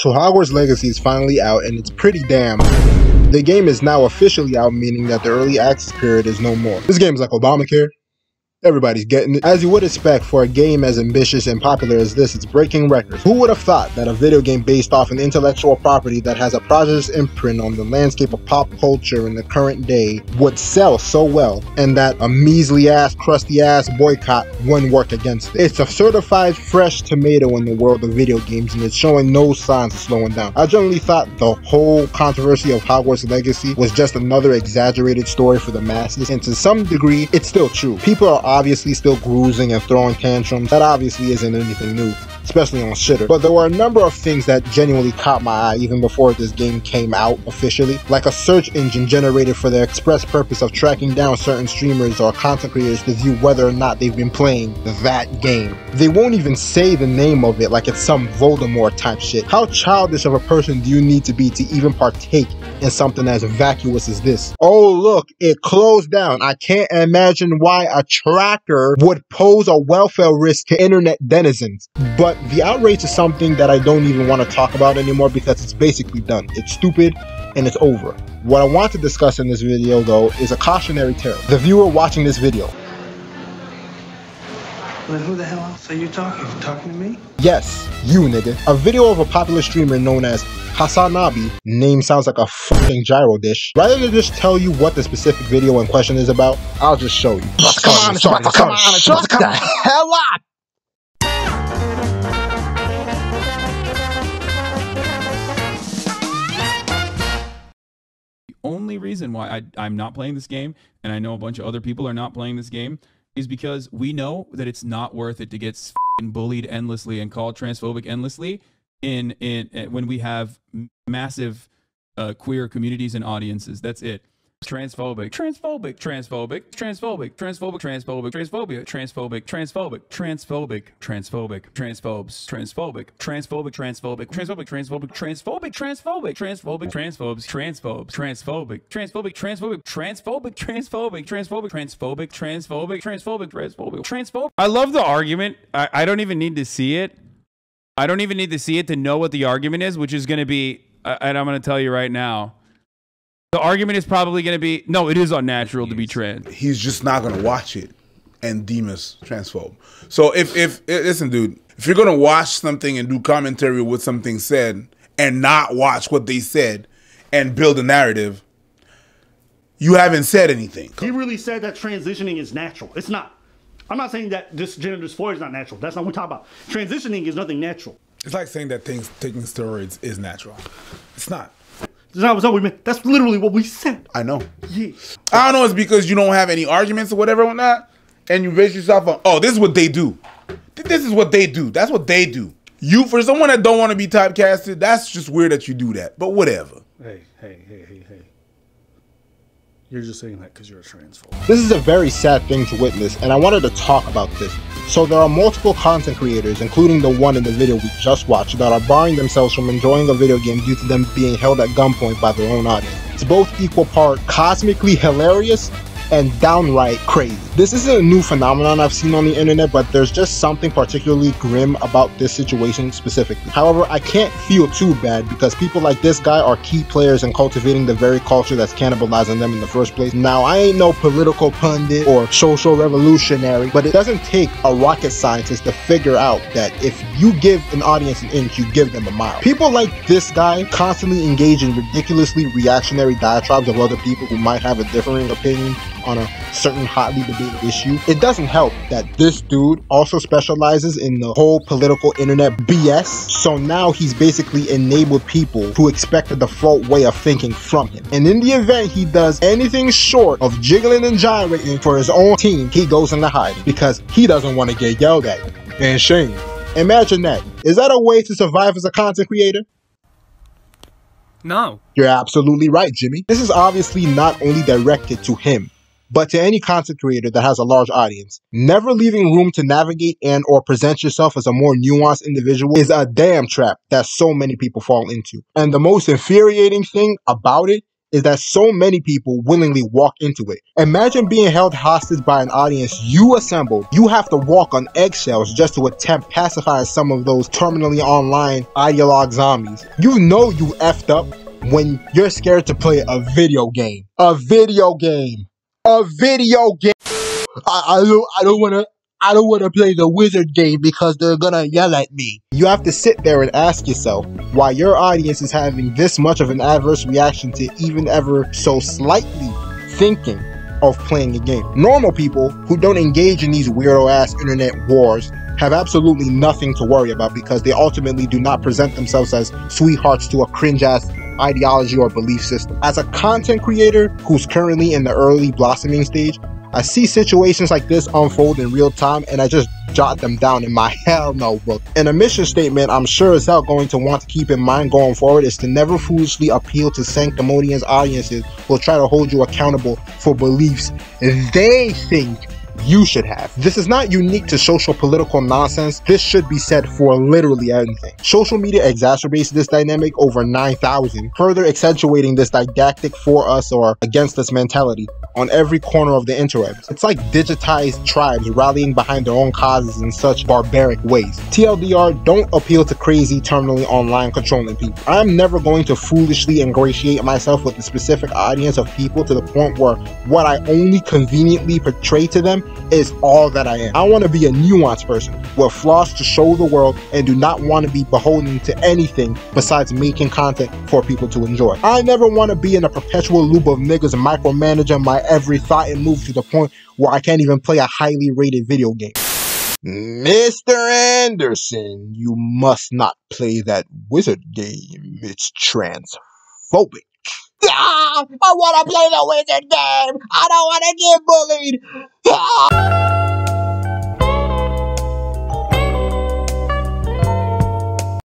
So Hogwarts Legacy is finally out, and it's pretty damn. The game is now officially out, meaning that the early access period is no more. This game is like Obamacare. Everybody's getting it. As you would expect for a game as ambitious and popular as this, it's breaking records. Who would have thought that a video game based off an intellectual property that has a prodigious imprint on the landscape of pop culture in the current day would sell so well, and that a measly ass, crusty ass Boycott wouldn't work against it? It's a certified fresh tomato in the world of video games, and it's showing no signs of slowing down. I generally thought the whole controversy of Hogwarts Legacy was just another exaggerated story for the masses, and to some degree, it's still true. People are obviously still cruising and throwing tantrums. That obviously isn't anything new, especially on shitter. But there were a number of things that genuinely caught my eye even before this game came out officially, like a search engine generated for the express purpose of tracking down certain streamers or content creators to view whether or not they've been playing that game. They won't even say the name of it like it's some Voldemort type shit. How childish of a person do you need to be to even partake in something as vacuous as this? Oh look, it closed down. I can't imagine why a tracker would pose a welfare risk to internet denizens. But the outrage is something that I don't even want to talk about anymore because it's basically done. It's stupid and it's over. What I want to discuss in this video though is a cautionary tale. The viewer watching this video. Well, who the hell else are you talking? You talking to me? Yes, you nigga. A video of a popular streamer known as Hasanabi, name sounds like a fucking gyro dish. Rather than just tell you what the specific video in question is about, I'll just show you. Shut the hell up! The only reason why I'm not playing this game, and I know a bunch of other people are not playing this game, is because we know that it's not worth it to get f***ing bullied endlessly and called transphobic endlessly when we have massive queer communities and audiences. That's it. Transphobic, transphobic, transphobic, transphobic, transphobic, transphobic, transphobia, transphobic, transphobic, transphobic, transphobic, transphobes, transphobic, transphobic, transphobic, transphobic, transphobic, transphobic, transphobic, transphobc, transphobes, transphobes, transphobic, transphobic, transphobic, transphobic, transphobic, transphobic, transphobic, transphobic, transphobic, transphobic, transphobic. I love the argument. I don't even need to see it. I don't even need to see it to know what the argument is, which is going to be, and I'm going to tell you right now. The argument is probably going to be, no, it is unnatural to be trans. He's just not going to watch it and deem us transphobe. So listen, dude, if you're going to watch something and do commentary with something said and not watch what they said and build a narrative, you haven't said anything. He really said that transitioning is natural. It's not. I'm not saying that this gender dysphoria is not natural. That's not what we're talking about. Transitioning is nothing natural. It's like saying that taking steroids is natural. It's not. That's not what we meant. That's literally what we said. I know. Yeah. I don't know. It's because you don't have any arguments or whatever or not, and you base yourself on, oh, this is what they do. This is what they do. That's what they do. You, for someone that don't want to be typecasted, that's just weird that you do that. But whatever. Hey. You're just saying that because you're a transphobe. This is a very sad thing to witness, and I wanted to talk about this. So there are multiple content creators, including the one in the video we just watched, that are barring themselves from enjoying a video game due to them being held at gunpoint by their own audience. It's both equal part cosmically hilarious and downright crazy. This isn't a new phenomenon I've seen on the internet, but there's just something particularly grim about this situation specifically. However, I can't feel too bad because people like this guy are key players in cultivating the very culture that's cannibalizing them in the first place. Now, I ain't no political pundit or social revolutionary, but it doesn't take a rocket scientist to figure out that if you give an audience an inch, you give them a mile. People like this guy constantly engage in ridiculously reactionary diatribes of other people who might have a differing opinion on a certain hotly debated issue. It doesn't help that this dude also specializes in the whole political internet BS, so now he's basically enabled people who expect a default way of thinking from him. And in the event he does anything short of jiggling and gyrating for his own team, he goes into hiding because he doesn't want to get yelled at and shamed. Imagine that. Is that a way to survive as a content creator? No. You're absolutely right, Jimmy. This is obviously not only directed to him, but to any content creator that has a large audience. Never leaving room to navigate and or present yourself as a more nuanced individual is a damn trap that so many people fall into. And the most infuriating thing about it is that so many people willingly walk into it. Imagine being held hostage by an audience you assembled. You have to walk on eggshells just to attempt pacifying some of those terminally online ideologue zombies. You know you effed up when you're scared to play a video game. A video game. A video game. I don't wanna play the wizard game because they're gonna yell at me. You have to sit there and ask yourself why your audience is having this much of an adverse reaction to even ever so slightly thinking of playing a game. Normal people who don't engage in these weirdo ass internet wars have absolutely nothing to worry about because they ultimately do not present themselves as sweethearts to a cringe ass ideology or belief system. As a content creator who's currently in the early blossoming stage, I see situations like this unfold in real time and I just jot them down in my hell no book. And a mission statement I'm sure as hell going to want to keep in mind going forward is to never foolishly appeal to sanctimonious audiences who will try to hold you accountable for beliefs they think you should have. This is not unique to social political nonsense. This should be said for literally anything. Social media exacerbates this dynamic over 9,000, further accentuating this didactic for us or against us mentality on every corner of the interwebs. It's like digitized tribes rallying behind their own causes in such barbaric ways. TLDR, don't appeal to crazy, terminally online controlling people. I'm never going to foolishly ingratiate myself with a specific audience of people to the point where what I only conveniently portray to them is all that I am. I want to be a nuanced person with flaws to show the world and do not want to be beholden to anything besides making content for people to enjoy. I never want to be in a perpetual loop of niggas micromanaging my every thought and move to the point where I can't even play a highly rated video game. Mr. Anderson, you must not play that wizard game. It's transphobic. I want to play the wizard game. I don't want to get bullied.